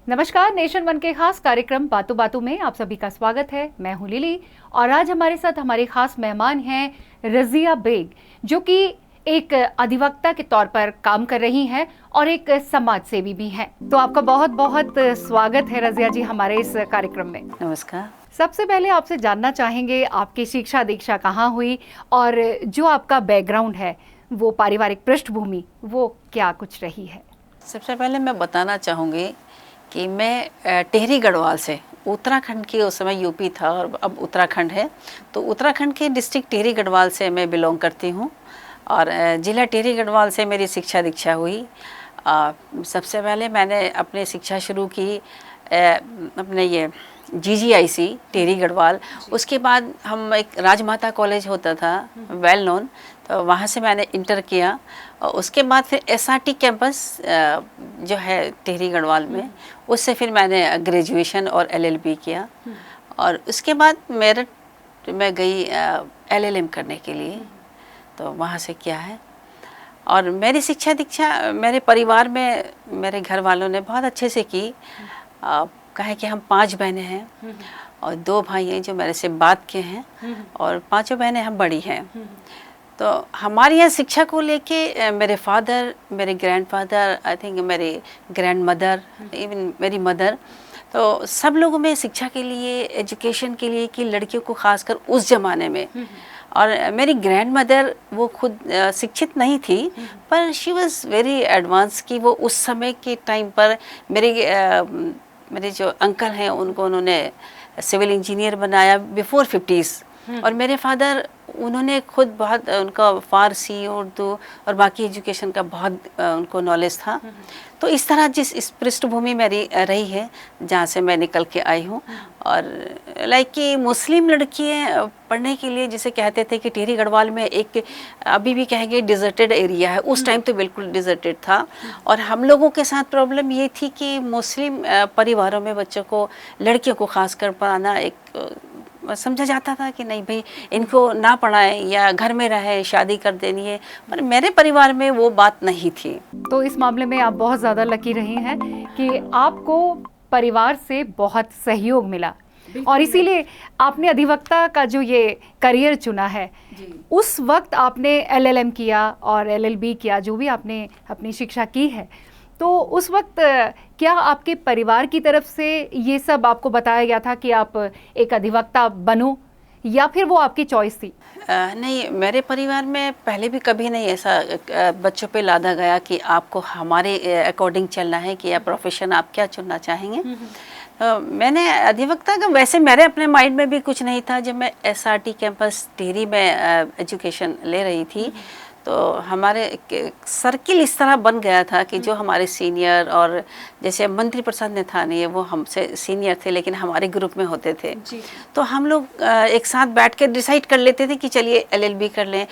नमस्कार, nation one के खास कार्यक्रम बातों बातों में आप सभी का स्वागत है। मैं हूं लिली और आज हमारे साथ हमारे खास मेहमान हैं रजिया बेग, जो कि एक अधिवक्ता के तौर पर काम कर रही हैं और एक समाज सेवी भी हैं। तो आपका बहुत बहुत स्वागत है रजिया जी हमारे इस कार्यक्रम में। नमस्कार। सबसे पहले आपसे जानना चाहेंगे आपकी शिक्षा दीक्षा कहाँ हुई और जो आपका बैकग्राउंड है, वो पारिवारिक पृष्ठभूमि, वो क्या कुछ रही है? सबसे पहले मैं बताना चाहूँगी कि मैं टिहरी गढ़वाल से, उत्तराखंड की उस समय यूपी था और अब उत्तराखंड है, तो उत्तराखंड के डिस्ट्रिक्ट टिहरी गढ़वाल से मैं बिलोंग करती हूँ और ज़िला टिहरी गढ़वाल से मेरी शिक्षा दीक्षा हुई। सबसे पहले मैंने अपनी शिक्षा शुरू की अपने ये GGIC टिहरी गढ़वाल। उसके बाद हम एक राजमाता कॉलेज होता था वेल नोन, तो वहाँ से मैंने इंटर किया और उसके बाद फिर SRT कैंपस जो है टिहरी गढ़वाल में, उससे फिर मैंने ग्रेजुएशन और LLB किया और उसके बाद मेरठ मैं गई LLM करने के लिए, तो वहाँ से किया है। और मेरी शिक्षा दीक्षा मेरे परिवार में मेरे घर वालों ने बहुत अच्छे से की। कहे कि हम 5 बहनें हैं और 2 भाई हैं जो मेरे से बाद के हैं और 5 बहनें हम बड़ी हैं। तो हमारे यहाँ शिक्षा को लेके मेरे फादर, मेरे ग्रैंडफादर, आई थिंक मेरे ग्रैंड मदर, इवन मेरी मदर, तो सब लोगों में शिक्षा के लिए, एजुकेशन के लिए कि लड़कियों को खासकर उस ज़माने में। और मेरी ग्रैंड मदर वो खुद शिक्षित नहीं थी, पर शी वॉज़ वेरी एडवांस कि वो उस समय के टाइम पर मेरे जो अंकल हैं उनको उन्होंने सिविल इंजीनियर बनाया बिफोर 50s। और मेरे फादर उन्होंने खुद बहुत उनका फ़ारसी, उर्दू और बाकी एजुकेशन का बहुत उनको नॉलेज था। तो इस तरह इस पृष्ठभूमि मेरी रही है जहाँ से मैं निकल के आई हूँ। और लाइक कि मुस्लिम लड़कियाँ पढ़ने के लिए जिसे कहते थे कि टिहरी गढ़वाल में एक अभी भी कहेंगे डिजर्टेड एरिया है, उस टाइम तो बिल्कुल डिजर्टेड था। और हम लोगों के साथ प्रॉब्लम ये थी कि मुस्लिम परिवारों में बच्चों को, लड़कियों को खासकर पढ़ाना एक समझा जाता था कि नहीं भाई इनको ना पढ़ाएं या घर में रहे, शादी कर देनी है, पर मेरे परिवार में वो बात नहीं थी। तो इस मामले में आप बहुत ज़्यादा लकी रही हैं कि आपको परिवार से बहुत सहयोग मिला और इसीलिए आपने अधिवक्ता का जो ये करियर चुना है। उस वक्त आपने LLM किया और LLB किया, जो भी आपने अपनी शिक्षा की है, तो उस वक्त क्या आपके परिवार की तरफ से ये सब आपको बताया गया था कि आप एक अधिवक्ता बनो, या फिर वो आपकी चॉइस थी? नहीं, मेरे परिवार में पहले भी कभी नहीं ऐसा बच्चों पे लादा गया कि आपको हमारे अकॉर्डिंग चलना है कि या प्रोफेशन आप क्या चुनना चाहेंगे। मैंने अधिवक्ता का वैसे मेरे अपने माइंड में भी कुछ नहीं था। जब मैं SRT कैंपस टिहरी में एजुकेशन ले रही थी तो हमारे सर्किल इस तरह बन गया था कि जो हमारे सीनियर, और जैसे मंत्री प्रसाद नेथानी है वो हमसे सीनियर थे लेकिन हमारे ग्रुप में होते थे, तो हम लोग एक साथ बैठ के डिसाइड कर लेते थे कि चलिए LLB कर लें।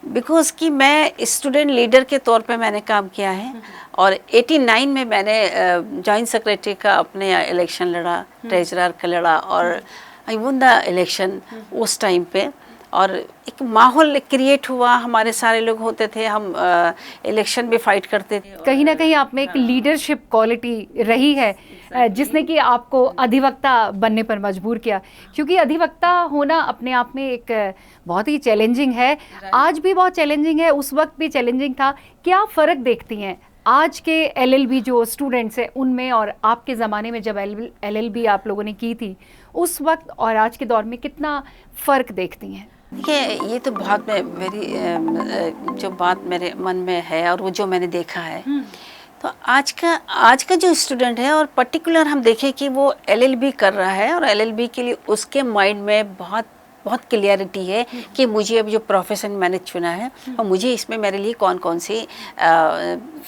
बिकॉज कि मैं स्टूडेंट लीडर के तौर पे मैंने काम किया है और 89 में मैंने जॉइंट सेक्रेटरी का अपने इलेक्शन लड़ा, ट्रेजरर का लड़ा और आई वॉन द इलेक्शन उस टाइम पे। और एक माहौल क्रिएट हुआ, हमारे सारे लोग होते थे, हम इलेक्शन भी फाइट करते थे। कहीं ना कहीं आप में एक लीडरशिप क्वालिटी रही है जिसने कि आपको अधिवक्ता बनने पर मजबूर किया, क्योंकि अधिवक्ता होना अपने आप में एक बहुत ही चैलेंजिंग है। आज भी बहुत चैलेंजिंग है, उस वक्त भी चैलेंजिंग था। क्या फ़र्क देखती हैं आज के LLB जो स्टूडेंट्स हैं उनमें और आपके ज़माने में जब LLB आप लोगों ने की थी उस वक्त और आज के दौर में, कितना फ़र्क देखती हैं? देखिए, ये तो बहुत मेरी जो बात मेरे मन में है और वो जो मैंने देखा है, तो आज का जो स्टूडेंट है और पर्टिकुलर हम देखें कि वो LLB कर रहा है और LLB के लिए उसके माइंड में बहुत क्लियरिटी है कि मुझे अब जो प्रोफेशन मैंने चुना है और मुझे इसमें मेरे लिए कौन कौन सी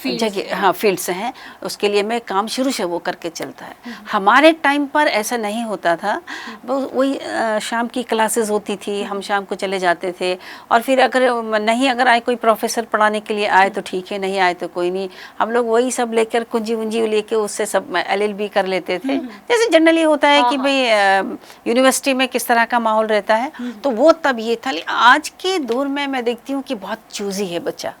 जगह, हाँ, फील्ड्स हैं, उसके लिए मैं काम शुरू से वो करके चलता है। हमारे टाइम पर ऐसा नहीं होता था। वही शाम की क्लासेस होती थी, हम शाम को चले जाते थे और फिर अगर आए कोई प्रोफेसर पढ़ाने के लिए आए तो ठीक है, नहीं आए तो कोई नहीं, हम लोग वही सब लेकर कुंजी वुंजी लेके उससे सब LLB कर लेते थे। जैसे जनरली होता है कि भाई यूनिवर्सिटी में किस तरह का माहौल रहता है, तो वो तब ये था। आज के दौर में मैं देखती हूँ कि बहुत चूजी है बच्चा,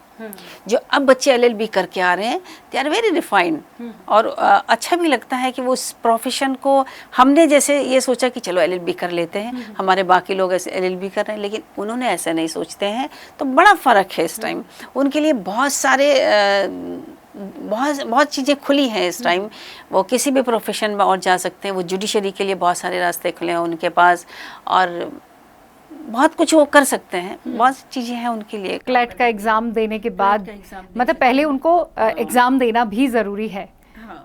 जो अब बच्चे एलएलबी करके आ रहे हैं, दे आर वेरी रिफाइंड, और अच्छा भी लगता है कि वो उस प्रोफेशन को, हमने जैसे ये सोचा कि चलो एलएलबी कर लेते हैं, हमारे बाकी लोग ऐसे एलएलबी कर रहे हैं, लेकिन उन्होंने ऐसा नहीं सोचते हैं। तो बड़ा फ़र्क है इस टाइम, उनके लिए बहुत सारे बहुत चीज़ें खुली हैं इस टाइम। वो किसी भी प्रोफेशन में और जा सकते हैं, वो जुडिशरी के लिए बहुत सारे रास्ते खुले हैं उनके पास, और बहुत कुछ वो कर सकते हैं, बहुत चीज़ें हैं उनके लिए। क्लैट का एग्ज़ाम देने के बाद, मतलब पहले उनको एग्ज़ाम देना भी ज़रूरी है,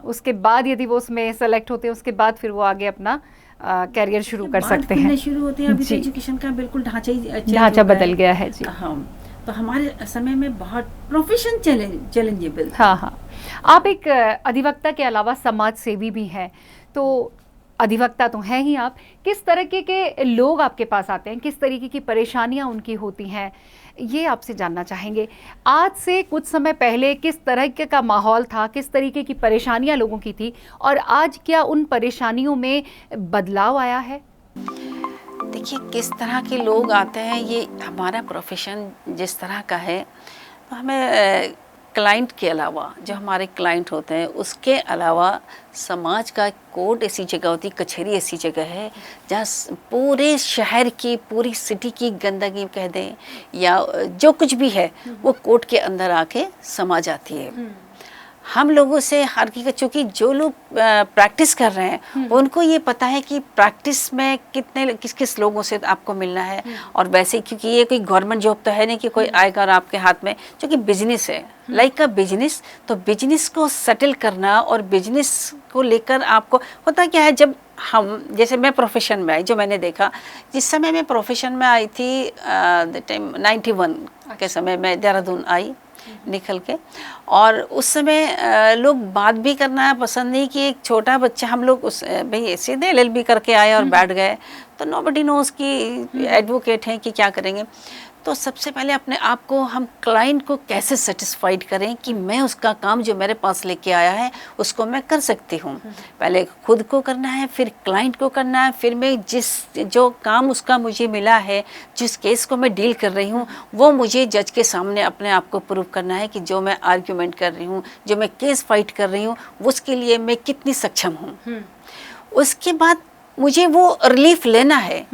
उसके बाद यदि वो उसमें सेलेक्ट होते हैं, उसके बाद फिर वो आगे अपना कैरियर शुरू कर सकते हैं। शुरू होते हैं। अभी तो एजुकेशन का बिल्कुल ढांचा बदल गया है जी। हाँ, तो हमारे समय में बहुत प्रोफेशन चैलेंजेबल। हाँ हाँ, आप एक अधिवक्ता के अलावा समाज सेवी भी हैं, तो अधिवक्ता तो हैं ही आप, किस तरीके के लोग आपके पास आते हैं, किस तरीके की परेशानियां उनकी होती हैं, ये आपसे जानना चाहेंगे। आज से कुछ समय पहले किस तरह का माहौल था, किस तरीके की परेशानियां लोगों की थी, और आज क्या उन परेशानियों में बदलाव आया है? देखिए, किस तरह के लोग आते हैं, ये हमारा प्रोफेशन जिस तरह का है, तो हमें क्लाइंट के अलावा, जो हमारे क्लाइंट होते हैं उसके अलावा, समाज का कोर्ट ऐसी जगह होती, कचहरी ऐसी जगह है जहाँ पूरे शहर की, पूरी सिटी की गंदगी कह दें या जो कुछ भी है, वो कोर्ट के अंदर आके समा जाती है। हम लोगों से हकीकत, चूँकि जो लोग प्रैक्टिस कर रहे हैं उनको ये पता है कि प्रैक्टिस में किस किस लोगों से आपको मिलना है, और वैसे क्योंकि ये कोई गवर्नमेंट जॉब तो है नहीं कि कोई आएगा और आपके हाथ में, क्योंकि बिजनेस है, लाइक अ बिजनेस। तो बिजनेस को सेटल करना और बिजनेस को लेकर आपको होता क्या है, जब हम, जैसे मैं प्रोफेशन में आई, जो मैंने देखा, जिस समय मैं प्रोफेशन में आई थी, द टाइम 91 के समय मैं देहरादून आई निकल के, और उस समय लोग बात भी करना पसंद नहीं, कि एक छोटा बच्चा, हम लोग उस भाई सीधे एलएलबी करके आए और बैठ गए, तो नोबडी नोज कि एडवोकेट हैं कि क्या करेंगे। तो सबसे पहले अपने आप को, हम क्लाइंट को कैसे सेटिस्फाइड करें कि मैं उसका काम जो मेरे पास लेके आया है उसको मैं कर सकती हूँ। पहले खुद को करना है, फिर क्लाइंट को करना है, फिर मैं जो काम उसका मुझे मिला है, जिस केस को मैं डील कर रही हूँ, वो मुझे जज के सामने अपने आप को प्रूव करना है कि जो मैं आर्ग्यूमेंट कर रही हूँ, जो मैं केस फाइट कर रही हूँ, उसके लिए मैं कितनी सक्षम हूँ। उसके बाद मुझे वो रिलीफ लेना है,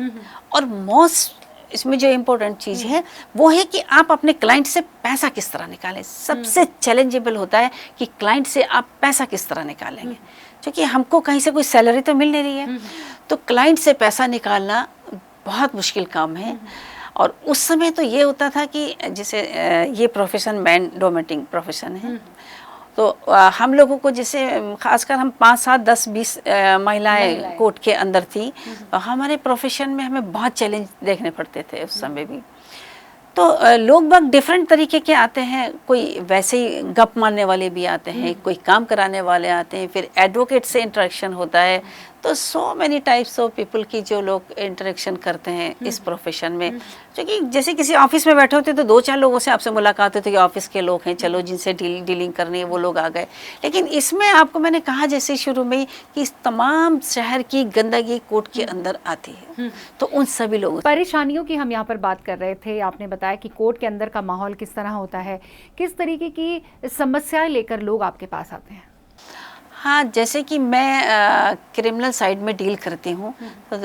और मोस्ट इसमें जो इम्पोर्टेंट चीज़ है वो है कि आप अपने क्लाइंट से पैसा किस तरह निकालें। सबसे चैलेंजेबल होता है कि क्लाइंट से आप पैसा किस तरह निकालेंगे, क्योंकि हमको कहीं से कोई सैलरी तो मिल नहीं रही है, तो क्लाइंट से पैसा निकालना बहुत मुश्किल काम है। और उस समय तो ये होता था कि जैसे ये प्रोफेशन मैन डोमिनेटिंग प्रोफेशन है, तो हम लोगों को, जैसे खासकर हम 5, 7, 10, 20 महिलाएं कोर्ट के अंदर थी, तो हमारे प्रोफेशन में हमें बहुत चैलेंज देखने पड़ते थे उस समय भी। तो लोग बहुत डिफरेंट तरीके के आते हैं, कोई वैसे ही गप मारने वाले भी आते हैं, कोई काम कराने वाले आते हैं, फिर एडवोकेट से इंटरेक्शन होता है, तो so many types of people की जो लोग इंटरेक्शन करते हैं इस प्रोफेशन में। क्योंकि जैसे किसी ऑफिस में बैठे होते तो 2-4 लोगों से आपसे मुलाकात होती है कि ऑफिस के लोग हैं, चलो जिनसे डीलिंग करनी है वो लोग आ गए। लेकिन इसमें आपको मैंने कहा जैसे शुरू में कि इस तमाम शहर की गंदगी कोर्ट के अंदर आती है, तो उन सभी लोगों, परेशानियों की हम यहाँ पर बात कर रहे थे। आपने बताया कि कोर्ट के अंदर का माहौल किस तरह होता है, किस तरीके की समस्याएं लेकर लोग आपके पास आते हैं? हाँ, जैसे कि मैं क्रिमिनल साइड में डील करती हूँ, तो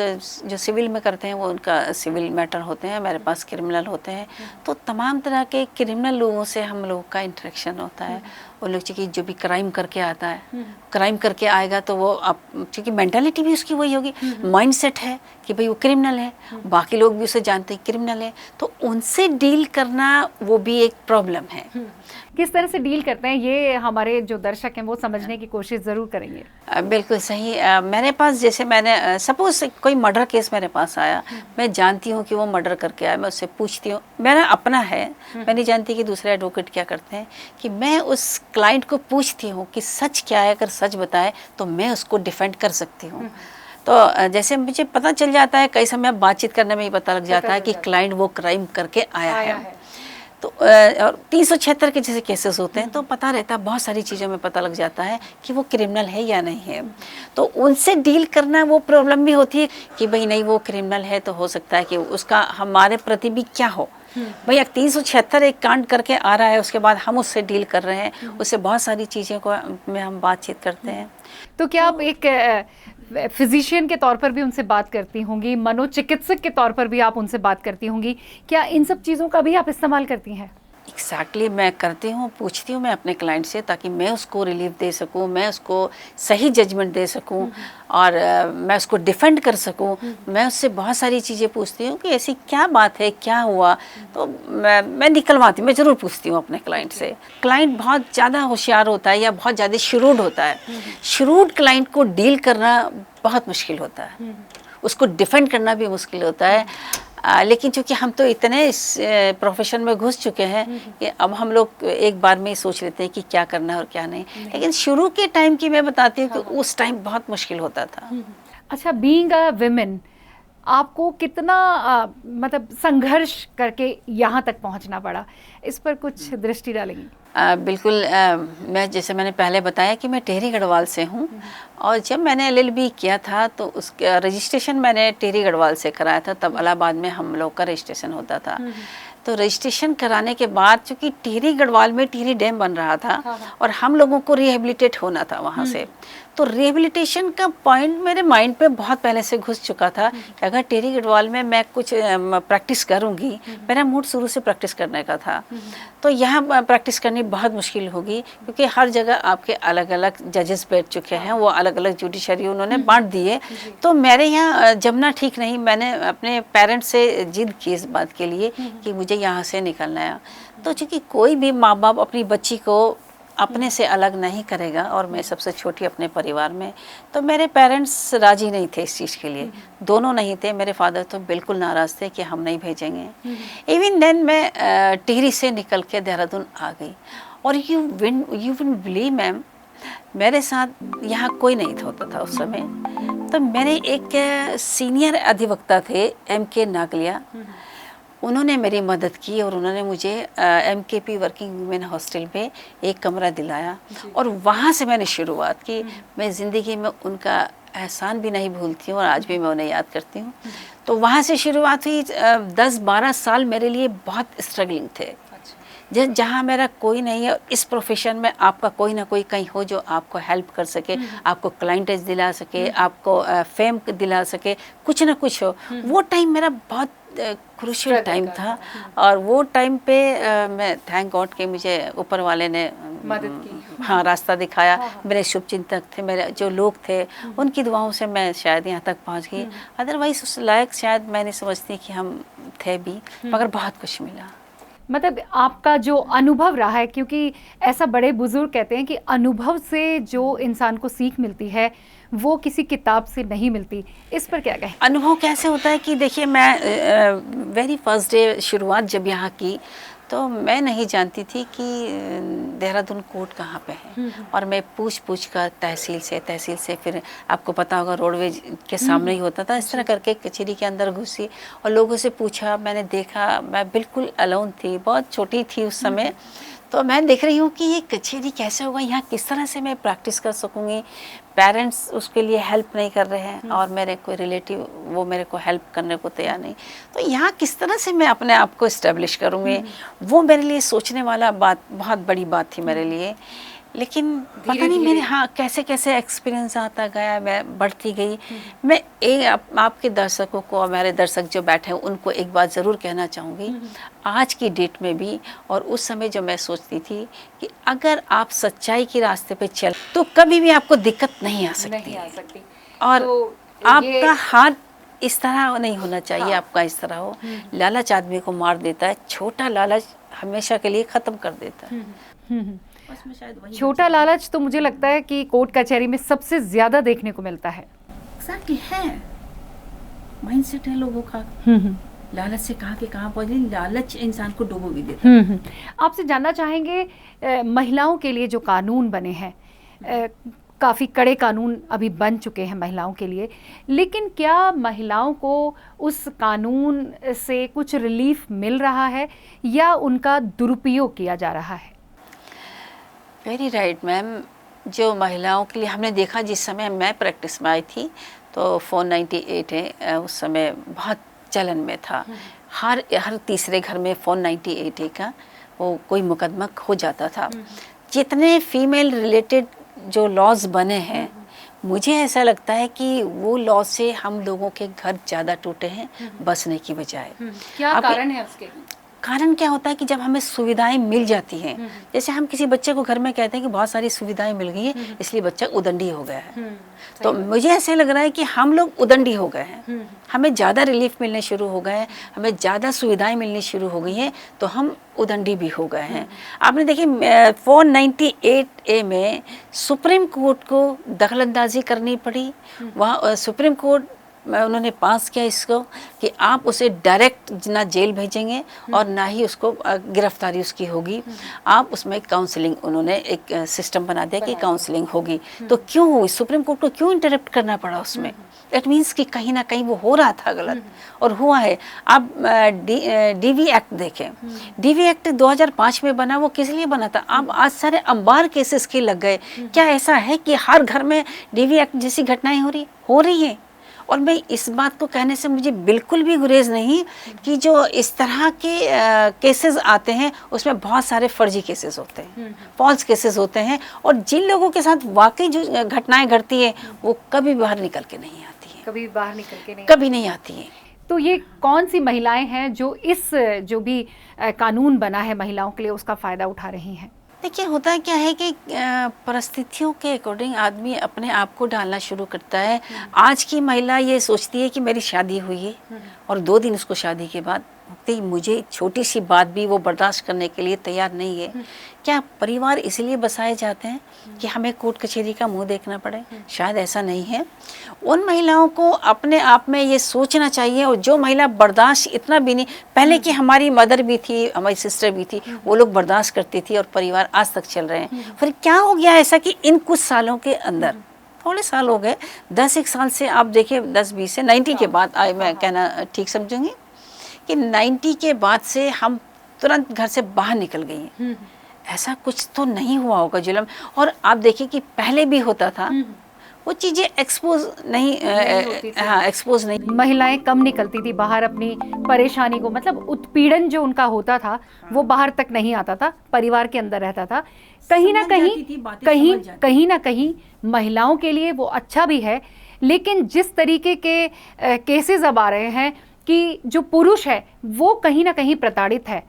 जो सिविल में करते हैं वो उनका सिविल मैटर होते हैं, मेरे पास क्रिमिनल होते हैं, तो तमाम तरह के क्रिमिनल लोगों से हम लोगों का इंटरेक्शन होता है। वो लोग कि जो भी क्राइम करके आता है, क्राइम करके आएगा तो वो आप, क्योंकि मेंटालिटी भी उसकी वही होगी, माइंडसेट है कि भाई वो क्रिमिनल है, बाकी लोग भी उसे जानते हैं क्रिमिनल है, तो उनसे डील करना वो भी एक प्रॉब्लम है। किस तरह से डील करते हैं ये हमारे जो दर्शक हैं वो समझने की कोशिश ज़रूर करेंगे। बिल्कुल सही। मेरे पास, जैसे मैंने सपोज कोई मर्डर केस मेरे पास आया, मैं जानती हूँ कि वो मर्डर करके आया, मैं उससे पूछती हूँ, मेरा अपना है, मैं नहीं जानती कि दूसरे एडवोकेट क्या करते हैं, कि मैं उस क्लाइंट को पूछती हूँ कि सच क्या है, अगर सच बताए तो मैं उसको डिफेंड कर सकती हूँ। तो जैसे मुझे पता चल जाता है, कई समय बातचीत करने में ही पता लग जाता है कि क्लाइंट वो क्राइम करके आया है। तो और 376 के जैसे केसेस होते हैं तो पता रहता है, बहुत सारी चीज़ों में पता लग जाता है कि वो क्रिमिनल है या नहीं है। तो उनसे डील करना वो प्रॉब्लम भी होती है कि भाई नहीं वो क्रिमिनल है तो हो सकता है कि उसका हमारे प्रति भी क्या हो। भैया 376 एक कांड करके आ रहा है, उसके बाद हम उससे डील कर रहे हैं, उससे बहुत सारी चीज़ों को में हम बातचीत करते हैं। तो क्या आप एक फिजिशियन के तौर पर भी उनसे बात करती होंगी, मनोचिकित्सक के तौर पर भी आप उनसे बात करती होंगी, क्या इन सब चीज़ों का भी आप इस्तेमाल करती हैं? एग्जैक्टली मैं करती हूँ, पूछती हूँ मैं अपने क्लाइंट से, ताकि मैं उसको रिलीफ दे सकूँ, मैं उसको सही जजमेंट दे सकूँ और मैं उसको डिफेंड कर सकूँ। मैं उससे बहुत सारी चीज़ें पूछती हूँ कि ऐसी क्या बात है, क्या हुआ, तो मैं निकलवाती हूँ, मैं ज़रूर पूछती हूँ अपने क्लाइंट से। क्लाइंट बहुत ज़्यादा होशियार होता है या बहुत ज़्यादा श्रूड होता है, श्रूड क्लाइंट को डील करना बहुत मुश्किल होता है, उसको डिफेंड करना भी मुश्किल होता है। लेकिन चूंकि हम तो इतने इस प्रोफेशन में घुस चुके हैं कि अब हम लोग एक बार में ही सोच लेते हैं कि क्या करना है और क्या नहीं। लेकिन शुरू के टाइम की मैं बताती हूँ कि उस टाइम बहुत मुश्किल होता था। अच्छा, बीइंग अ विमेन आपको कितना मतलब संघर्ष करके यहाँ तक पहुँचना पड़ा, इस पर कुछ दृष्टि डालेंगी? बिल्कुल। मैं जैसे मैंने पहले बताया कि मैं टिहरी गढ़वाल से हूँ, और जब मैंने LLB किया था तो उसका रजिस्ट्रेशन मैंने टिहरी गढ़वाल से कराया था। तब इलाहाबाद में हम लोग का रजिस्ट्रेशन होता था। तो रजिस्ट्रेशन कराने के बाद चूँकि टिहरी गढ़वाल में टिहरी डैम बन रहा था और हम लोगों को रिहेबिलिटेट होना था वहाँ से, तो रिहेबिलिटेशन का पॉइंट मेरे माइंड पे बहुत पहले से घुस चुका था कि अगर टिहरी गढ़वाल में मैं कुछ प्रैक्टिस करूँगी, मेरा मूड शुरू से प्रैक्टिस करने का था, तो यहाँ प्रैक्टिस करनी बहुत मुश्किल होगी, क्योंकि हर जगह आपके अलग अलग जजेस बैठ चुके हैं, वो अलग अलग जुडिशरी उन्होंने बांट दिए। तो मेरे यहाँ जमना ठीक नहीं। मैंने अपने पेरेंट्स से जिद की इस बात के लिए कि मुझे यहाँ से निकलना है। तो चूँकि कोई भी माँ बाप अपनी बच्ची को अपने से अलग नहीं करेगा, और मैं सबसे छोटी अपने परिवार में, तो मेरे पेरेंट्स राजी नहीं थे इस चीज़ के लिए, दोनों नहीं थे। मेरे फादर तो बिल्कुल नाराज़ थे कि हम नहीं भेजेंगे। इवन देन मैं टिहरी से निकल के देहरादून आ गई, और यू विन बिलीव मैम, मेरे साथ यहाँ कोई नहीं होता था उस समय। तो मेरे एक सीनियर अधिवक्ता थे MK नागलिया, उन्होंने मेरी मदद की और उन्होंने मुझे MKP वर्किंग वुमेन हॉस्टल पे एक कमरा दिलाया, और वहाँ से मैंने शुरुआत की। मैं ज़िंदगी में उनका एहसान भी नहीं भूलती हूँ और आज भी मैं उन्हें याद करती हूँ। तो वहाँ से शुरुआत हुई। 10-12 साल मेरे लिए बहुत स्ट्रगलिंग थे, जहाँ मेरा कोई नहीं है। इस प्रोफेशन में आपका कोई ना कोई कहीं हो जो आपको हेल्प कर सके, आपको क्लाइंटेज दिला सके, आपको फेम दिला सके, कुछ ना कुछ हो। वो टाइम मेरा बहुत क्रूशियल टाइम था, और वो टाइम पे मैं थैंक गॉड कि मुझे ऊपर वाले ने मदद की, हाँ रास्ता दिखाया। मेरे शुभचिंतक थे, मेरे जो लोग थे, उनकी दुआओं से मैं शायद यहाँ तक पहुँच गई। अदरवाइज उस लायक शायद मैं नहीं समझती कि हम थे भी, मगर बहुत कुछ मिला। मतलब आपका जो अनुभव रहा है, क्योंकि ऐसा बड़े बुजुर्ग कहते हैं कि अनुभव से जो इंसान को सीख मिलती है वो किसी किताब से नहीं मिलती, इस पर क्या कहें? अनुभव कैसे होता है कि देखिए, मैं वेरी फर्स्ट डे शुरुआत जब यहाँ की, तो मैं नहीं जानती थी कि देहरादून कोर्ट कहाँ पे है। और मैं पूछ कर तहसील से फिर आपको पता होगा रोडवेज के सामने ही होता था, इस तरह करके कचहरी के अंदर घुसी और लोगों से पूछा। मैंने देखा, मैं बिल्कुल अलोन थी, बहुत छोटी थी उस समय। तो मैं देख रही हूँ कि ये कचहरी कैसे होगा, यहाँ किस तरह से मैं प्रैक्टिस कर सकूँगी। पेरेंट्स उसके लिए हेल्प नहीं कर रहे हैं, और मेरे कोई रिलेटिव वो मेरे को हेल्प करने को तैयार नहीं। तो यहाँ किस तरह से मैं अपने आप को इस्टेब्लिश करूँगी, वो मेरे लिए सोचने वाला बात, बहुत बड़ी बात थी मेरे लिए। लेकिन पता नहीं मेरे हाँ कैसे कैसे एक्सपीरियंस आता गया, मैं बढ़ती गई। मैं आपके दर्शकों को और मेरे दर्शक जो बैठे हैं उनको एक बात ज़रूर कहना चाहूँगी, आज की डेट में भी और उस समय जो मैं सोचती थी कि अगर आप सच्चाई के रास्ते पे चल तो कभी भी आपको दिक्कत नहीं आ सकती। और तो आपका हाथ इस तरह नहीं होना चाहिए। हाँ। आपका इस तरह हो। लालच आदमी को मार देता है, छोटा लालच हमेशा के लिए ख़त्म कर देता है। छोटा लालच तो मुझे लगता है कि कोर्ट कचहरी में सबसे ज्यादा देखने को मिलता है। एग्जैक्टली है, माइंडसेट है लोगों का। लालच से कहाँ के कहाँ पहुँच गई, लालच इंसान को डुबो भी देता है। आपसे जानना चाहेंगे, महिलाओं के लिए जो कानून बने हैं, काफ़ी कड़े कानून अभी बन चुके हैं महिलाओं के लिए, लेकिन क्या महिलाओं को उस कानून से कुछ रिलीफ मिल रहा है या उनका दुरुपयोग किया जा रहा है? Very right ma'am. जो महिलाओं के लिए हमने देखा, जिस समय मैं प्रैक्टिस में आई थी तो 498 है, उस समय बहुत चलन में था। हर तीसरे घर में 498 का वो कोई मुकदमा हो जाता था। जितने फीमेल रिलेटेड जो लॉज बने हैं, मुझे ऐसा लगता है कि वो लॉ से हम लोगों के घर ज़्यादा टूटे हैं बसने की बजाय। क्या कारण है उसके? कारण क्या होता है कि जब हमें सुविधाएं मिल जाती हैं, जैसे हम किसी बच्चे को घर में कहते हैं कि बहुत सारी सुविधाएं मिल गई हैं, इसलिए बच्चा उदंडी हो गया है। तो मुझे ऐसे लग रहा है कि हम लोग उदंडी हो गए हैं, हमें ज़्यादा रिलीफ मिलने शुरू हो गए हैं, हमें ज़्यादा सुविधाएं मिलनी शुरू हो गई हैं, तो हम उदंडी भी हो गए हैं। आपने देखिए 498A में सुप्रीम कोर्ट को दखलंदाजी करनी पड़ी। वहाँ सुप्रीम कोर्ट उन्होंने पास किया इसको कि आप उसे डायरेक्ट ना जेल भेजेंगे और ना ही उसको गिरफ्तारी उसकी होगी। आप उसमें काउंसलिंग, उन्होंने एक सिस्टम बना दिया कि काउंसलिंग होगी। तो क्यों हुई? सुप्रीम कोर्ट को क्यों इंटरप्ट करना पड़ा उसमें? इट मीन्स कि कहीं ना कहीं वो हो रहा था गलत और हुआ है। आप डीवी एक्ट देखें, डीवी एक्ट 2005 में बना, वो किस लिए बना था? अब आज सारे अंबार केसेस के लग गए। क्या ऐसा है कि हर घर में डीवी एक्ट जैसी घटनाएं हो रही हैं? और मैं इस बात को कहने से मुझे बिल्कुल भी गुरेज नहीं कि जो इस तरह के केसेस आते हैं उसमें बहुत सारे फर्जी केसेस होते हैं, फॉल्स केसेस होते हैं, और जिन लोगों के साथ वाकई जो घटनाएं घटती हैं वो कभी बाहर निकल के नहीं आती हैं, कभी नहीं आती हैं। तो ये कौन सी महिलाएं हैं जो इस जो भी कानून बना है महिलाओं के लिए उसका फ़ायदा उठा रही हैं? देखिए, होता क्या है कि परिस्थितियों के अकॉर्डिंग आदमी अपने आप को ढालना शुरू करता है। आज की महिला ये सोचती है कि मेरी शादी हुई है और 2 दिन उसको शादी के बाद मुझे छोटी सी बात भी वो बर्दाश्त करने के लिए तैयार नहीं है। क्या परिवार इसलिए बसाए जाते हैं कि हमें कोर्ट कचहरी का मुंह देखना पड़े? शायद ऐसा नहीं है। उन महिलाओं को अपने आप में ये सोचना चाहिए, और जो महिला बर्दाश्त इतना भी नहीं, पहले की हमारी मदर भी थी, हमारी सिस्टर भी थी, वो लोग बर्दाश्त करती थी और परिवार आज तक चल रहे हैं। फिर क्या हो गया ऐसा कि इन कुछ सालों के अंदर, थोड़े साल हो गए, 10-1 साल से आप देखिए, 10-20 से 90 के बाद मैं कहना ठीक समझूंगी कि 90 के बाद से हम तुरंत घर से बाहर निकल गई हैं। ऐसा कुछ तो नहीं हुआ होगा जुल्म। और आप देखिए कि पहले भी होता था, वो चीज़ें एक्सपोज नहीं एक्सपोज नहीं। महिलाएं कम निकलती थी बाहर अपनी परेशानी को, मतलब उत्पीड़न जो उनका होता था वो बाहर तक नहीं आता था, परिवार के अंदर रहता था। कहीं ना कहीं महिलाओं के लिए वो अच्छा भी है, लेकिन जिस तरीके के केसेस अब आ रहे हैं कि जो पुरुष है वो कहीं ना कहीं प्रताड़ित है,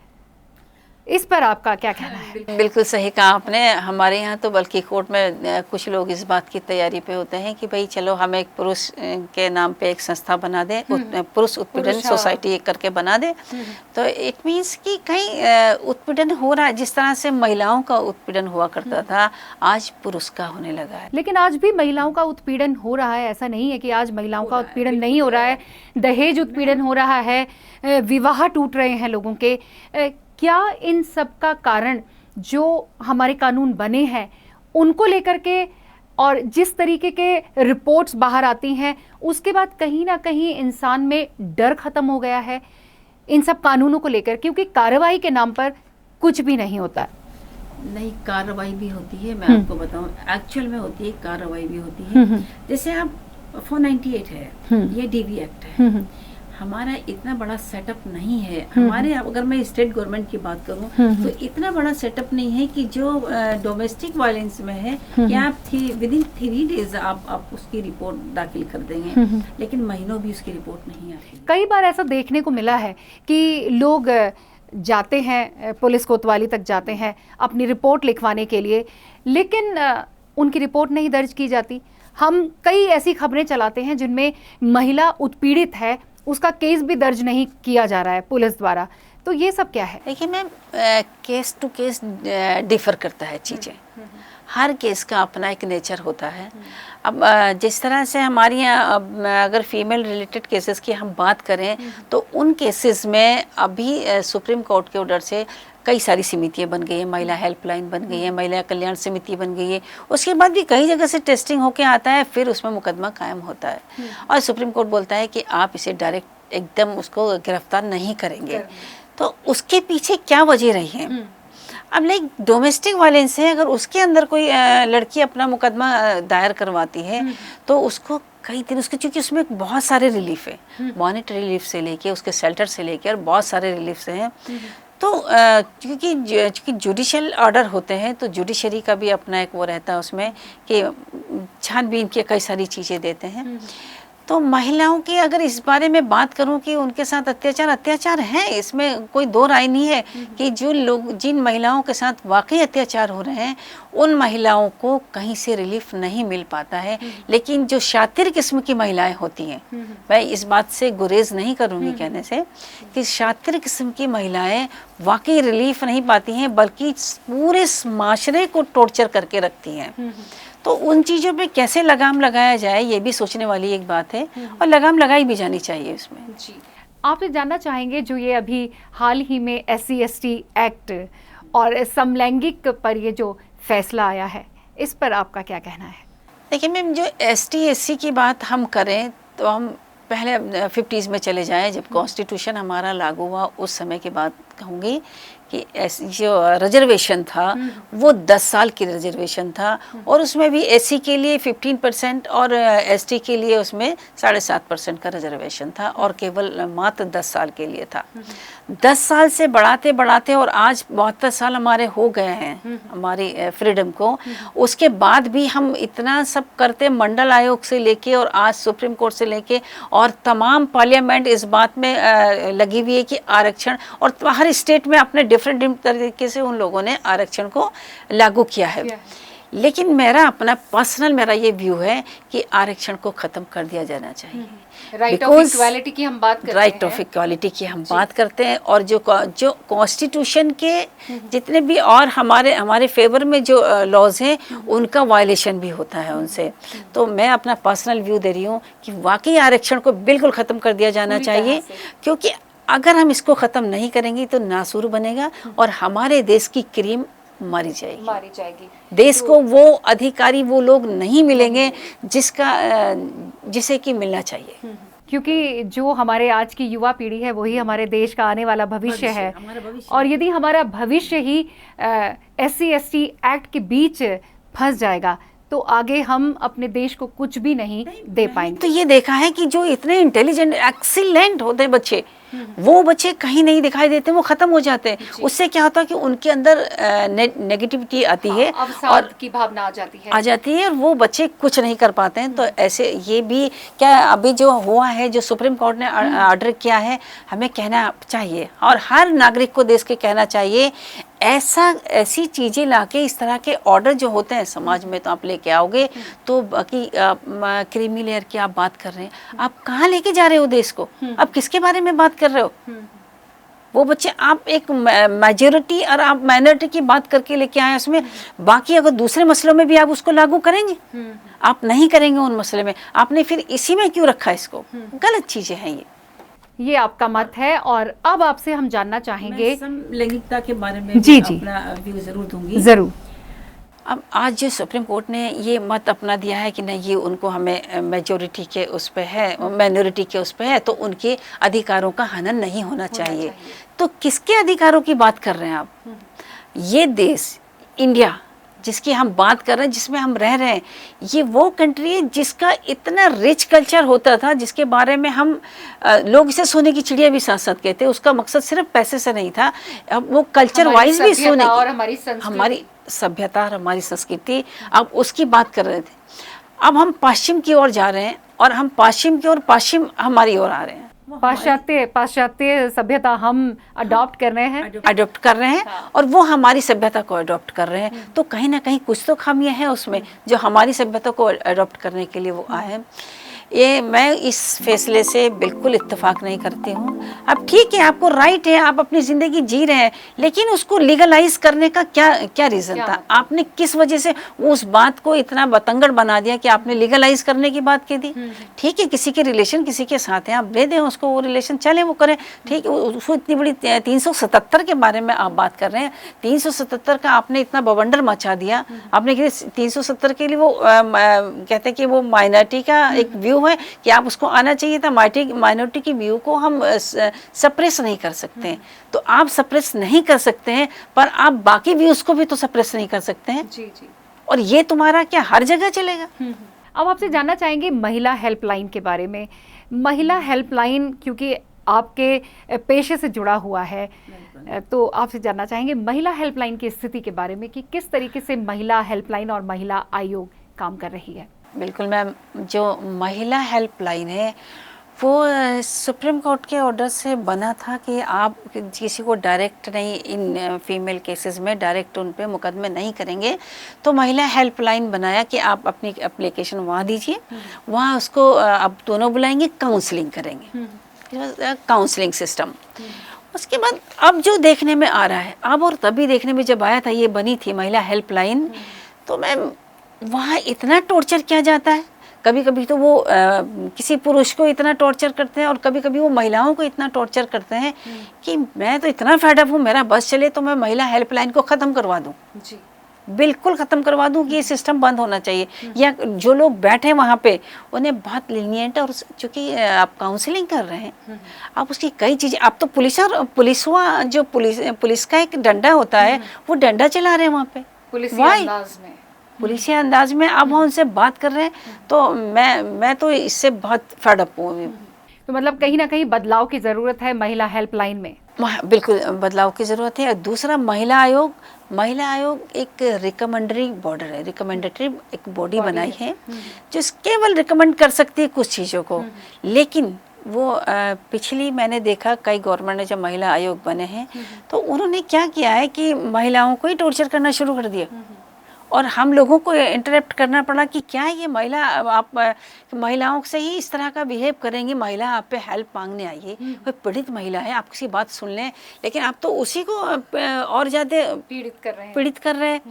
इस पर आपका क्या कहना है? बिल्कुल सही कहा आपने। हमारे यहाँ तो बल्कि कोर्ट में कुछ लोग इस बात की तैयारी पे होते हैं कि भाई चलो हम एक पुरुष के नाम पे एक संस्था बना दे, पुरुष उत्पीड़न सोसाइटी करके बना दे। तो इट मीन्स कि कहीं उत्पीड़न हो रहा है। जिस तरह से महिलाओं का उत्पीड़न हुआ करता था, आज पुरुष का होने लगा है। लेकिन आज भी महिलाओं का उत्पीड़न हो रहा है, ऐसा नहीं है कि आज महिलाओं का उत्पीड़न नहीं हो रहा है। दहेज उत्पीड़न हो रहा है, विवाह टूट रहे हैं लोगों के। क्या इन सब का कारण जो हमारे कानून बने हैं उनको लेकर के और जिस तरीके के रिपोर्ट्स बाहर आती हैं उसके बाद कहीं ना कहीं इंसान में डर खत्म हो गया है इन सब कानूनों को लेकर, क्योंकि कार्रवाई के नाम पर कुछ भी नहीं होता? नहीं, कार्रवाई भी होती है। मैं आपको बताऊं, एक्चुअल में होती है, कार्रवाई भी होती है। जैसे आप 498 है, ये डीवी एक्ट है। हमारा इतना बड़ा सेटअप नहीं है। हमारे, अगर मैं स्टेट गवर्नमेंट की बात करूं तो इतना बड़ा सेटअप नहीं है कि जो डोमेस्टिक वायलेंस में है कि आप विदिन 3 डेज आप उसकी रिपोर्ट दाखिल कर देंगे, लेकिन महीनों भी उसकी रिपोर्ट नहीं आती। कई बार ऐसा देखने को मिला है कि लोग जाते हैं, पुलिस कोतवाली तक जाते हैं अपनी रिपोर्ट लिखवाने के लिए, लेकिन उनकी रिपोर्ट नहीं दर्ज की जाती। हम कई ऐसी खबरें चलाते हैं जिनमें महिला उत्पीड़ित है, उसका केस भी दर्ज नहीं किया जा रहा है पुलिस द्वारा। तो ये सब क्या है? देखिए ma'am, case to case differ करता है चीज़ें। हर केस का अपना एक नेचर होता है। अब जिस तरह से हमारे यहाँ अगर फीमेल रिलेटेड केसेस की हम बात करें तो उन केसेस में अभी सुप्रीम कोर्ट के ऑर्डर से कई सारी समितियाँ बन गई हैं, महिला हेल्पलाइन बन गई है, महिला कल्याण समिति बन गई है। उसके बाद भी कई जगह से टेस्टिंग होके आता है, फिर उसमें मुकदमा कायम होता है और सुप्रीम कोर्ट बोलता है कि आप इसे डायरेक्ट एकदम उसको गिरफ्तार नहीं करेंगे। तो उसके पीछे क्या वजह रही है? अब लाइक डोमेस्टिक वायलेंस है, अगर उसके अंदर कोई लड़की अपना मुकदमा दायर करवाती है तो उसको कई दिन उसके, चूँकि उसमें बहुत सारे रिलीफ है, मॉनिटरी रिलीफ से लेके उसके शेल्टर से लेके और बहुत सारे रिलीफ से हैं। तो क्योंकि जुडिशियल ऑर्डर होते हैं तो जुडिशरी का भी अपना एक वो रहता है उसमें कि छानबीन के कई सारी चीज़ें देते हैं। तो महिलाओं की अगर इस बारे में बात करूं कि उनके साथ अत्याचार है, इसमें कोई दो राय नहीं है कि जो लोग, जिन महिलाओं के साथ वाकई अत्याचार हो रहे हैं उन महिलाओं को कहीं से रिलीफ नहीं मिल पाता है। लेकिन जो शातिर किस्म की महिलाएं होती हैं, मैं इस बात से गुरेज नहीं करूंगी कहने से कि शातिर किस्म की महिलाएं वाकई रिलीफ नहीं पाती हैं, बल्कि पूरे माशरे को टॉर्चर करके रखती हैं। तो उन चीज़ों पे कैसे लगाम लगाया जाए, ये भी सोचने वाली एक बात है और लगाम लगाई भी जानी चाहिए इसमें। जी, आप ये जानना चाहेंगे जो ये अभी हाल ही में SC/ST एक्ट और समलैंगिक पर ये जो फैसला आया है, इस पर आपका क्या कहना है? देखिए मैम, जो ST/SC की बात हम करें तो हम पहले 50s में चले जाएं, जब कॉन्स्टिट्यूशन हमारा लागू हुआ उस समय की बात कहूँगी कि जो रिजर्वेशन था वो 10 साल की रिजर्वेशन था और उसमें भी SC के लिए 15% और ST के लिए उसमें 7.5% का रिजर्वेशन था और केवल मात्र 10 साल के लिए था। 10 साल से बढ़ाते बढ़ाते और आज 72 साल हमारे हो गए हैं हमारी फ्रीडम को। उसके बाद भी हम इतना सब करते, मंडल आयोग से लेके और आज सुप्रीम कोर्ट से लेके और तमाम पार्लियामेंट इस बात में लगी हुई है कि आरक्षण, और हर स्टेट में अपने डिफरेंट तरीके से उन लोगों ने आरक्षण को लागू किया है। लेकिन मेरा अपना पर्सनल मेरा ये व्यू है कि आरक्षण को ख़त्म कर दिया जाना चाहिए। राइट ऑफ इक्वालिटी की हम बात करते हैं। राइट ऑफ इक्वालिटी की हम बात करते हैं और जो कॉन्स्टिट्यूशन के जितने भी और हमारे फेवर में जो लॉज हैं उनका वायलेशन भी होता है उनसे। तो मैं अपना पर्सनल व्यू दे रही हूँ कि वाकई आरक्षण को बिल्कुल ख़त्म कर दिया जाना चाहिए, क्योंकि अगर हम इसको ख़त्म नहीं करेंगे तो नासूर बनेगा और हमारे देश की क्रीम मारी जाएगी। देश को वो अधिकारी, वो लोग नहीं मिलेंगे जिसे कि मिलना चाहिए। क्योंकि जो हमारे आज की युवा पीढ़ी है वही हमारे देश का आने वाला भविष्य है। और यदि हमारा भविष्य ही SC/ST एक्ट के बीच फंस जाएगा तो आगे हम अपने देश को कुछ भी नहीं दे पाएंगे। तो ये देखा है कि जो इतने इंटेलिजेंट एक्सीलेंट होते हैं बच्चे, वो बच्चे कहीं नहीं दिखाई देते, वो खत्म हो जाते हैं। उससे क्या होता है कि उनके अंदर नेगेटिविटी आती है और की भावना आ जाती है और वो बच्चे कुछ नहीं कर पाते हैं। तो ऐसे ये भी क्या अभी जो हुआ है, जो सुप्रीम कोर्ट ने ऑर्डर किया है, हमें कहना चाहिए और हर नागरिक को देश के कहना चाहिए, ऐसी चीज़ें लाके इस तरह के ऑर्डर जो होते हैं समाज में तो आप लेके आओगे तो बाकी क्रीमी लेयर की आप बात कर रहे हैं, आप कहाँ लेके जा रहे हो देश को? आप किसके बारे में बात कर रहे हो? वो बच्चे आप एक मेजॉरिटी और आप माइनॉरिटी की बात करके लेके आए उसमें, बाकी अगर दूसरे मसलों में भी आप उसको लागू करेंगे, आप नहीं करेंगे उन मसले में, आपने फिर इसी में क्यों रखा इसको? गलत चीज़ें हैं ये आपका मत है। और अब आपसे हम जानना चाहेंगे लैंगिकता के बारे में जी अपना व्यू जरूर दूंगी। जरूर। अब आज जो सुप्रीम कोर्ट ने ये मत अपना दिया है कि नहीं, ये उनको हमें मेजॉरिटी के उस पे है, माइनॉरिटी के उस पे है, तो उनके अधिकारों का हनन नहीं होना चाहिए। तो किसके अधिकारों की बात कर रहे हैं आप? ये देश इंडिया जिसकी हम बात कर रहे हैं, जिसमें हम रह रहे हैं, ये वो कंट्री है जिसका इतना रिच कल्चर होता था, जिसके बारे में हम लोग इसे सोने की चिड़िया भी साथ साथ कहते हैं। उसका मकसद सिर्फ पैसे से नहीं था, अब वो कल्चर वाइज भी सोने और हमारी सभ्यता और हमारी संस्कृति, अब उसकी बात कर रहे थे। अब हम पश्चिम की ओर जा रहे हैं और हम पश्चिम की ओर, पश्चिम हमारी ओर आ रहे हैं। पाश्चात्य सभ्यता हम अडॉप्ट कर रहे हैं और वो हमारी सभ्यता को अडॉप्ट कर रहे हैं। तो कहीं ना कहीं कुछ तो खामियां हैं उसमें जो हमारी सभ्यता को अडॉप्ट करने के लिए वो आए हैं। ये मैं इस फैसले से बिल्कुल इत्तेफाक नहीं करती हूँ। अब ठीक है, आपको राइट है, आप अपनी ज़िंदगी जी रहे हैं, लेकिन उसको लीगलाइज करने का क्या क्या रीज़न था? आपने किस वजह से उस बात को इतना बतंगड़ बना दिया कि आपने लीगलाइज करने की बात कह दी? ठीक है, किसी के रिलेशन किसी के साथ हैं, आप दे दें उसको, वो रिलेशन चले, वो करें, ठीक है। उसको इतनी बड़ी 377 के बारे में आप बात कर रहे हैं, 377 का आपने इतना बवंडर मचा दिया। आपने 370 के लिए वो कहते हैं कि वो माइनॉरिटी का एक व्यू है कि आप उसको आना चाहिए था। माइनॉरिटी की व्यू को हम सप्रेस नहीं कर सकते हैं, तो आप सप्रेस नहीं कर सकते हैं, पर आप बाकी व्यूज को भी तो सप्रेस नहीं कर सकते हैं। जी जी। और ये तुम्हारा क्या हर जगह चलेगा? अब आपसे जानना चाहेंगे महिला हेल्पलाइन के बारे में। महिला हेल्पलाइन क्योंकि आपके पेशे से जुड़ा हुआ है, तो आपसे जानना चाहेंगे महिला हेल्पलाइन की स्थिति के बारे में कि किस तरीके से महिला हेल्पलाइन और महिला आयोग काम कर रही है। बिल्कुल मैम, जो महिला हेल्पलाइन है वो सुप्रीम कोर्ट के ऑर्डर से बना था कि आप किसी को डायरेक्ट नहीं, इन फीमेल केसेस में डायरेक्ट उन पे मुकदमे नहीं करेंगे, तो महिला हेल्पलाइन बनाया कि आप अपनी एप्लीकेशन वहाँ दीजिए, वहाँ उसको अब दोनों बुलाएंगे, काउंसलिंग करेंगे, काउंसलिंग सिस्टम। उसके बाद अब जो देखने में आ रहा है, अब और तभी देखने में जब आया था ये बनी थी महिला हेल्पलाइन, तो मैम वहाँ इतना टॉर्चर किया जाता है। कभी कभी तो वो किसी पुरुष को इतना टॉर्चर करते हैं और कभी कभी वो महिलाओं को इतना टॉर्चर करते हैं कि मैं तो इतना फेडअप हूँ, मेरा बस चले तो मैं महिला हेल्पलाइन को ख़त्म करवा दूँ जी, बिल्कुल ख़त्म करवा दूँ कि ये सिस्टम बंद होना चाहिए। या जो लोग बैठे वहाँ पे उन्हें बहुत लीनियंट, और चूँकि आप काउंसलिंग कर रहे हैं, आप उसकी कई चीज़ें, आप तो पुलिसवा जो पुलिस का एक डंडा होता है वो डंडा चला रहे हैं वहाँ पे पुलिसिया अंदाज में अब हम उनसे बात कर रहे हैं, तो मैं तो इससे बहुत फेडअप हूँ। तो मतलब कहीं ना कहीं बदलाव की ज़रूरत है महिला हेल्पलाइन में। बिल्कुल बदलाव की ज़रूरत है। और दूसरा महिला आयोग एक रिकमेंडरी बॉर्डर है, रिकमेंडेटरी एक बॉडी बनाई है जो केवल रिकमेंड कर सकती है कुछ चीज़ों को, लेकिन वो पिछली मैंने देखा कई गवर्नमेंट ने जब महिला आयोग बने हैं तो उन्होंने क्या किया है कि महिलाओं को ही टॉर्चर करना शुरू कर दिया, और हम लोगों को इंटरप्ट करना पड़ा कि क्या ये महिला, आप महिलाओं से ही इस तरह का बिहेव करेंगी? महिला आप पे हेल्प मांगने आई है, कोई पीड़ित महिला है, आप किसी बात सुन लें, लेकिन आप तो उसी को और ज़्यादा पीड़ित कर रहे हैं।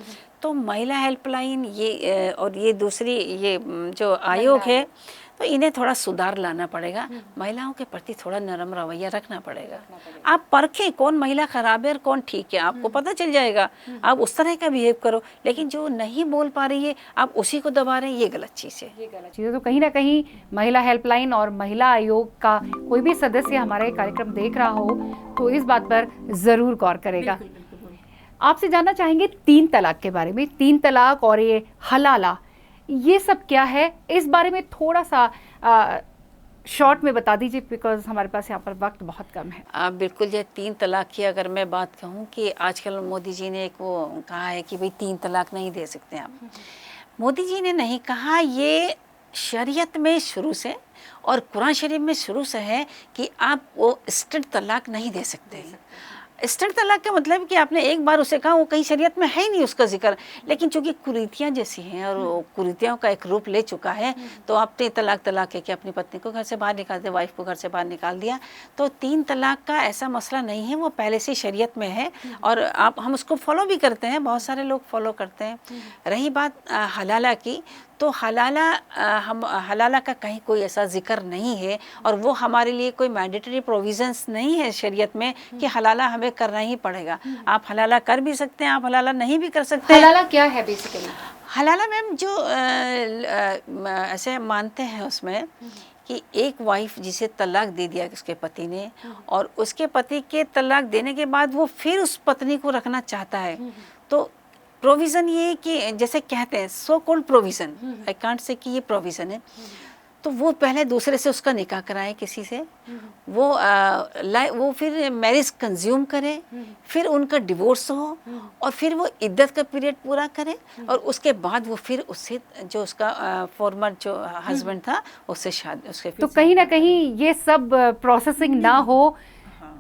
तो महिला हेल्पलाइन ये और ये दूसरी ये जो आयोग है, तो इन्हें थोड़ा सुधार लाना पड़ेगा, महिलाओं के प्रति थोड़ा नरम रवैया रखना पड़ेगा। आप परखें कौन महिला खराब है और कौन ठीक है, आपको पता चल जाएगा, आप उस तरह का बिहेव करो। लेकिन जो नहीं बोल पा रही है आप उसी को दबा रहे हैं, ये गलत चीज़ है। तो कहीं ना कहीं महिला हेल्पलाइन और महिला आयोग का कोई भी सदस्य हमारा कार्यक्रम देख रहा हो तो इस बात पर ज़रूर गौर करेगा। आपसे जानना चाहेंगे 3 तलाक के बारे में। 3 तलाक और ये हलाला, ये सब क्या है, इस बारे में थोड़ा सा शॉर्ट में बता दीजिए, बिकॉज हमारे पास यहाँ पर वक्त बहुत कम है। बिल्कुल, ये 3 तलाक की अगर मैं बात कहूँ कि आजकल मोदी जी ने एक वो कहा है कि भाई 3 तलाक नहीं दे सकते आप। मोदी जी ने नहीं कहा, ये शरीयत में शुरू से और कुरान शरीफ में शुरू से है कि आप वो स्ट्रेट तलाक नहीं दे सकते। स्ट्रेट तलाक का मतलब कि आपने एक बार उसे कहा, वो कहीं शरीयत में है ही नहीं उसका जिक्र, लेकिन चूंकि कुरीतियाँ जैसी हैं और वो कुरीतियों का एक रूप ले चुका है, तो आपने तलाक है कि अपनी पत्नी को घर से बाहर निकाल दिया, वाइफ को घर से बाहर निकाल दिया। तो 3 तलाक का ऐसा मसला नहीं है, वो पहले से शरीयत में है और हम उसको फॉलो भी करते हैं, बहुत सारे लोग फॉलो करते हैं। रही बात हलाला की, तो हलाला का कहीं कोई ऐसा जिक्र नहीं है और वो हमारे लिए कोई मैंडेटरी प्रोविजंस नहीं है शरीयत में कि हलाला हमें करना ही पड़ेगा। आप हलाला कर भी सकते हैं, आप हलाला नहीं भी कर सकते हैं। हलाला क्या है बेसिकली? हलाला मैम जो ऐसे मानते हैं उसमें कि एक वाइफ जिसे तलाक दे दिया उसके पति ने, और उसके पति के तलाक देने के बाद वो फिर उस पत्नी को रखना चाहता है, तो प्रोविज़न ये कि जैसे कहते हैं so called provision, I can't say कि ये प्रोविज़न है, तो वो पहले दूसरे से उसका निकाह कराए किसी से, वो फिर मैरिज कंज्यूम करे, फिर उनका डिवोर्स हो और फिर वो इद्दत का पीरियड पूरा करे और उसके बाद वो फिर उससे जो उसका फॉर्मर जो हस्बैंड था उससे शादी, उसके तो कहीं ना कहीं ये सब प्रोसेसिंग ना हो,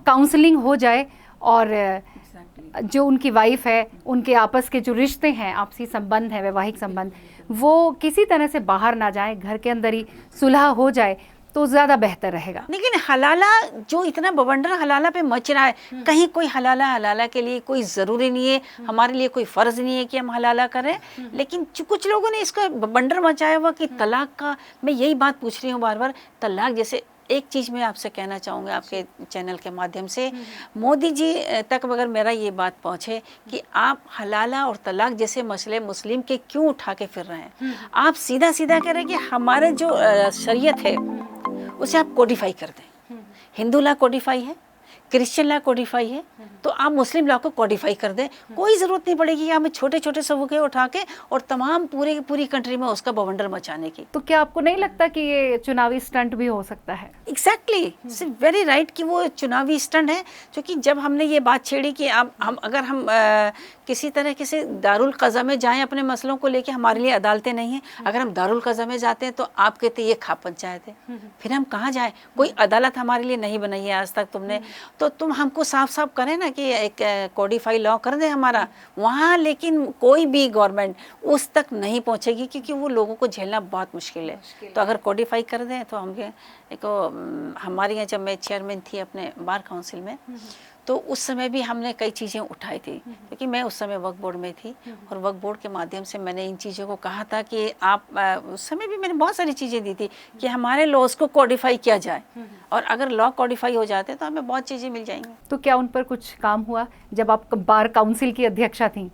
काउंसलिंग हो जाए और जो उनकी वाइफ है, उनके आपस के जो रिश्ते हैं, आपसी संबंध है, वैवाहिक संबंध, वो किसी तरह से बाहर ना जाए, घर के अंदर ही सुलह हो जाए तो ज़्यादा बेहतर रहेगा। लेकिन हलाला जो इतना बवंडर हलाला पे मच रहा है, कहीं कोई हलाला के लिए कोई ज़रूरी नहीं है, हमारे लिए कोई फ़र्ज़ नहीं है कि हम हलाला करें, लेकिन कुछ लोगों ने इसका बवंडर मचाया हुआ कि तलाक का, मैं यही बात पूछ रही हूँ बार बार, तलाक जैसे एक चीज़ मैं आपसे कहना चाहूँगी आपके चैनल के माध्यम से, मोदी जी तक अगर मेरा ये बात पहुँचे कि आप हलाला और तलाक जैसे मसले मुस्लिम के क्यों उठा के फिर रहे हैं, आप सीधा सीधा कह रहे हैं कि हमारे जो शरीयत है उसे आप कोडिफाई कर दें। हिंदू लॉ कोडिफाई है, क्रिश्चियन लॉ कोडिफाई है, तो आप मुस्लिम लॉ को कोडिफाई कर दें। कोई ज़रूरत नहीं पड़ेगी कि हमें छोटे छोटे सबूके उठा के और तमाम पूरी कंट्री में उसका बवंडर मचाने की। तो क्या आपको नहीं लगता कि ये चुनावी स्टंट भी हो सकता है? एग्जैक्टली, वेरी राइट कि वो चुनावी स्टंट है, क्योंकि जब हमने ये बात छेड़ी कि अगर हम किसी तरह से दारुल क़ज़ा में जाएं अपने मसलों को लेके, हमारे लिए अदालतें नहीं हैं, अगर हम दारुल क़ज़ा में जाते हैं तो आप कहते ये खा पंचायत है, फिर हम कहाँ जाएं? कोई अदालत हमारे लिए नहीं बनाई है आज तक तुमने, तो तुम हमको साफ साफ करें ना कि एक कोडिफाई लॉ कर दें हमारा वहाँ, लेकिन कोई भी गवर्नमेंट उस तक नहीं पहुँचेगी क्योंकि वो लोगों को झेलना बहुत मुश्किल है। तो अगर कोडिफाई कर दें तो हम एक हमारे यहाँ जब मैं चेयरमैन थी अपने बार काउंसिल में, तो उस समय भी हमने कई चीज़ें उठाई थी, क्योंकि मैं उस समय वक्फ बोर्ड में थी और वक्फ बोर्ड के माध्यम से मैंने इन चीज़ों को कहा था कि आप उस समय भी मैंने बहुत सारी चीज़ें दी थी कि हमारे लॉज को कोडिफाई किया जाए, और अगर लॉ कोडिफाई हो जाते तो हमें बहुत चीज़ें मिल जाएंगी। तो क्या उन पर कुछ काम हुआ जब आप बार काउंसिल की अध्यक्षा थी?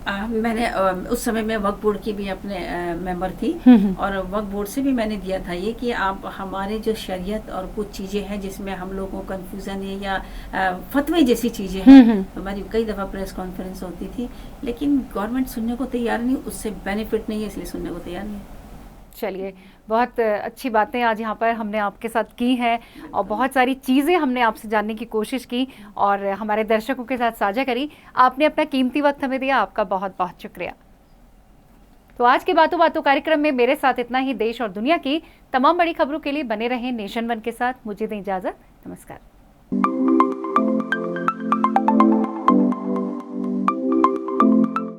मैंने उस समय मैं वक्फ बोर्ड की भी अपने मेंबर थी, और वक्फ बोर्ड से भी मैंने दिया था ये कि आप हमारे जो शरीयत और कुछ चीज़ें हैं जिसमें हम लोगों को कन्फ्यूज़न है या फतवे जैसी चीज़ें हैं, हमारी कई दफ़ा प्रेस कॉन्फ्रेंस होती थी, लेकिन गवर्नमेंट सुनने को तैयार नहीं, उससे बेनिफिट नहीं है, इसलिए सुनने को तैयार नहीं है। चलिए, बहुत अच्छी बातें आज यहाँ पर हमने आपके साथ की हैं और बहुत सारी चीज़ें हमने आपसे जानने की कोशिश की और हमारे दर्शकों के साथ साझा करी। आपने अपना कीमती वक्त हमें दिया, आपका बहुत बहुत शुक्रिया। तो आज के बातों बातों कार्यक्रम में मेरे साथ इतना ही। देश और दुनिया की तमाम बड़ी खबरों के लिए बने रहें नेशन वन के साथ। मुझे दें इजाज़त, नमस्कार।